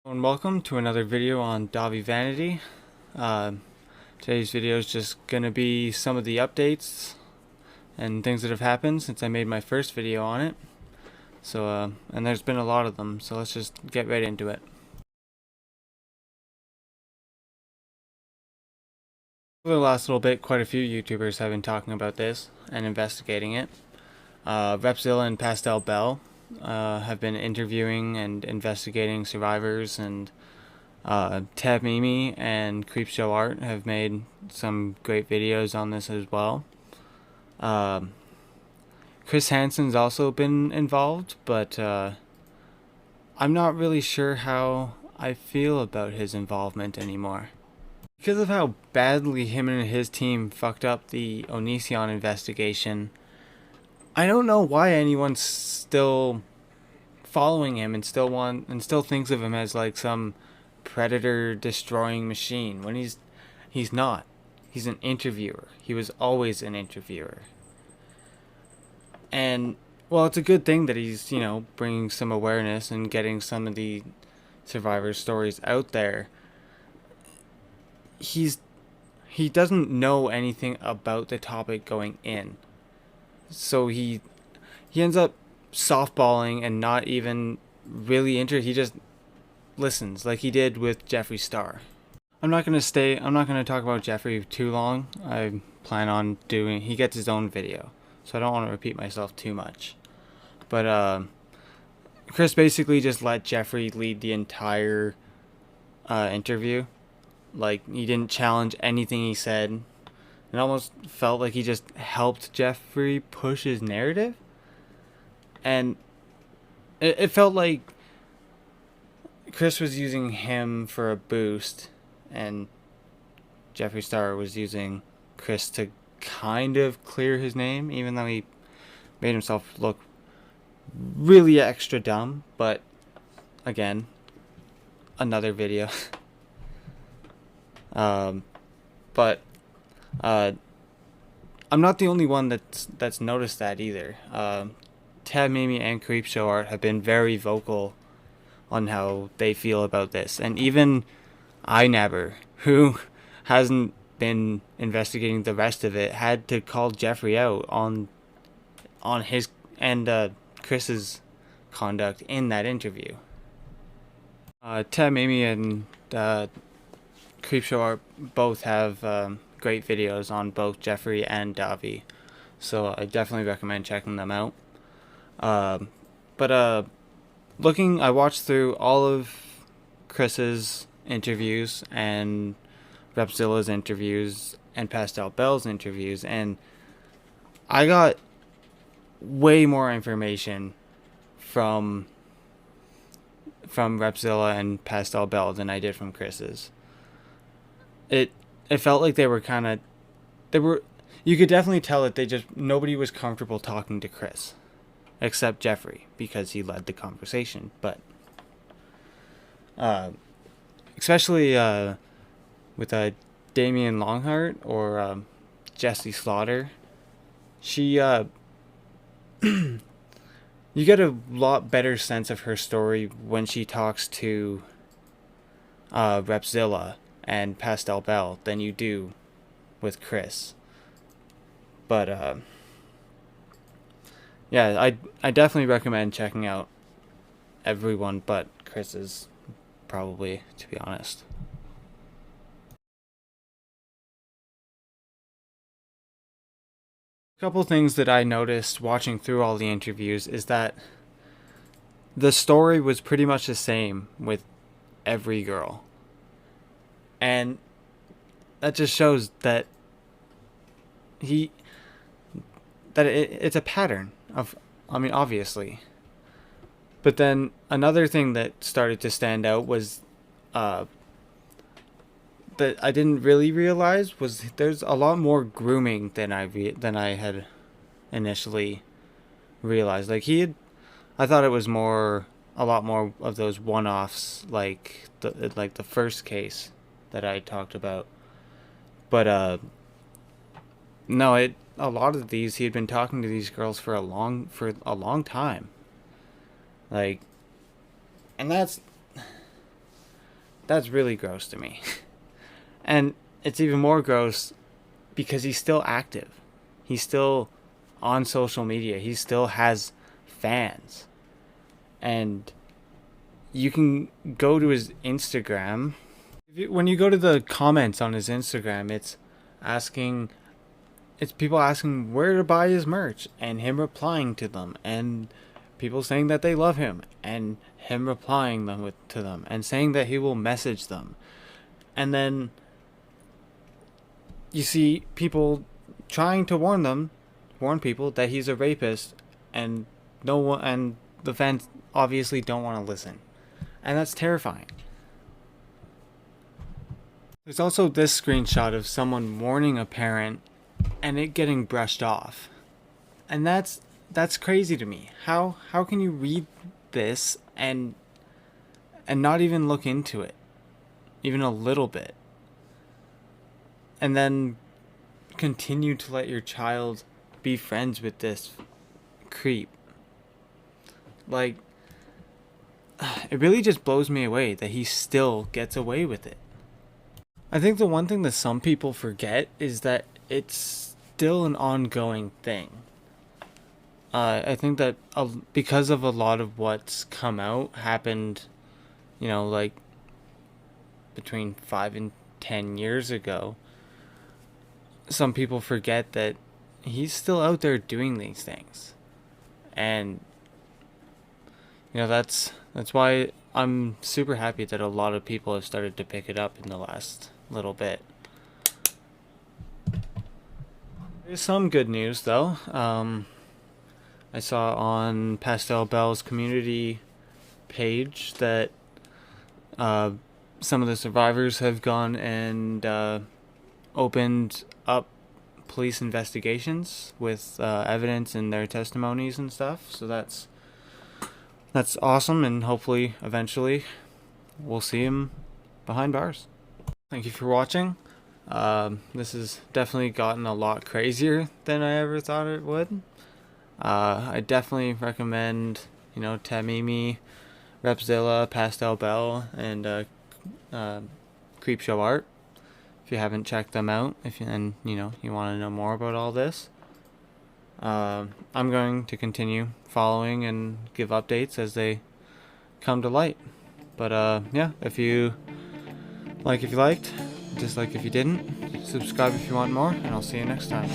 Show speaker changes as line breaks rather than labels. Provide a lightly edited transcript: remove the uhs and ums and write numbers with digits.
And welcome to another video on Dahvie Vanity. Today's video is just gonna be some of the updates and things that have happened since I made my first video on it. And there's been a lot of them, so let's just get right into it. Over the last little bit, quite a few YouTubers have been talking about this and investigating it. Repzilla and Pastel Belle have been interviewing and investigating survivors, and Tehmimi and Creepshow Art have made some great videos on this as well. Hansen's also been involved, but I'm not really sure how I feel about his involvement anymore. Because of how badly him and his team fucked up the Onision investigation, I don't know why anyone's still following him and still thinks of him as like some predator destroying machine when he's not. He's an interviewer. He was always an interviewer. And well, it's a good thing that he's, bringing some awareness and getting some of the survivor stories out there. He doesn't know anything about the topic going in. So he ends up softballing and not even really he just listens, like he did with Jeffree Star. I'm not gonna talk about Jeffree too long. I plan on he gets his own video, so I don't want to repeat myself too much. But Chris basically just let Jeffree lead the entire interview. Like, he didn't challenge anything he said. It almost felt like he just helped Jeffree push his narrative. And it felt like Chris was using him for a boost, and Jeffree Star was using Chris to kind of clear his name, even though he made himself look really extra dumb. But again, another video. But I'm not the only one that's noticed that either. Tehmimi and Creepshow Art have been very vocal on how they feel about this, and even iNabber, who hasn't been investigating the rest of it, had to call Jeffree out on his and Chris's conduct in that interview. Tehmimi and Creepshow Art both have great videos on both Jeffree and Dahvie, so I definitely recommend checking them out. I watched through all of Chris's interviews and Repzilla's interviews and Pastel Belle's interviews, and I got way more information from Repzilla and Pastel Belle than I did from Chris's. It felt like you could definitely tell that nobody was comfortable talking to Chris, except Jeffree, because he led the conversation. But especially with Damien Longhart or Jessie Slaughter, she you get a lot better sense of her story when she talks to Repzilla and Pastel Belle than you do with Chris. But yeah, I definitely recommend checking out everyone but Chris's, probably, to be honest. A couple things that I noticed watching through all the interviews is that the story was pretty much the same with every girl. And that just shows that it's a pattern of, obviously. But then another thing that started to stand out was that I didn't really realize was there's a lot more grooming than I had initially realized. I thought it was a lot more of those one-offs, like the first case that I talked about. But no, a lot of these, he had been talking to these girls for a long time. And that's that's really gross to me. And it's even more gross because he's still active. He's still on social media. He still has fans. And you can go to his Instagram. When you go to the comments on his Instagram, it's people asking where to buy his merch, and him replying to them, and people saying that they love him, and him replying to them, and saying that he will message them. And then you see people trying to warn people that he's a rapist, and the fans obviously don't want to listen. And that's terrifying. There's also this screenshot of someone warning a parent and it getting brushed off. And that's crazy to me. How can you read this and not even look into it even a little bit, and then continue to let your child be friends with this creep? Like, it really just blows me away that he still gets away with it. I think the one thing that some people forget is that it's still an ongoing thing. I think that because of a lot of what's come out happened, like between 5 and 10 years ago, some people forget that he's still out there doing these things. And that's why I'm super happy that a lot of people have started to pick it up in the last little bit. There's some good news though. I saw on Pastel Belle's community page that some of the survivors have gone and opened up police investigations with evidence in their testimonies and stuff. So that's awesome, and hopefully eventually we'll see him behind bars. Thank you for watching. This has definitely gotten a lot crazier than I ever thought it would. I definitely recommend, Tehmimi, Repzilla, Pastel Belle, and Creepshow Art. If you haven't checked them out, you want to know more about all this, I'm going to continue following and give updates as they come to light. But yeah, if you liked, dislike if you didn't, subscribe if you want more, and I'll see you next time.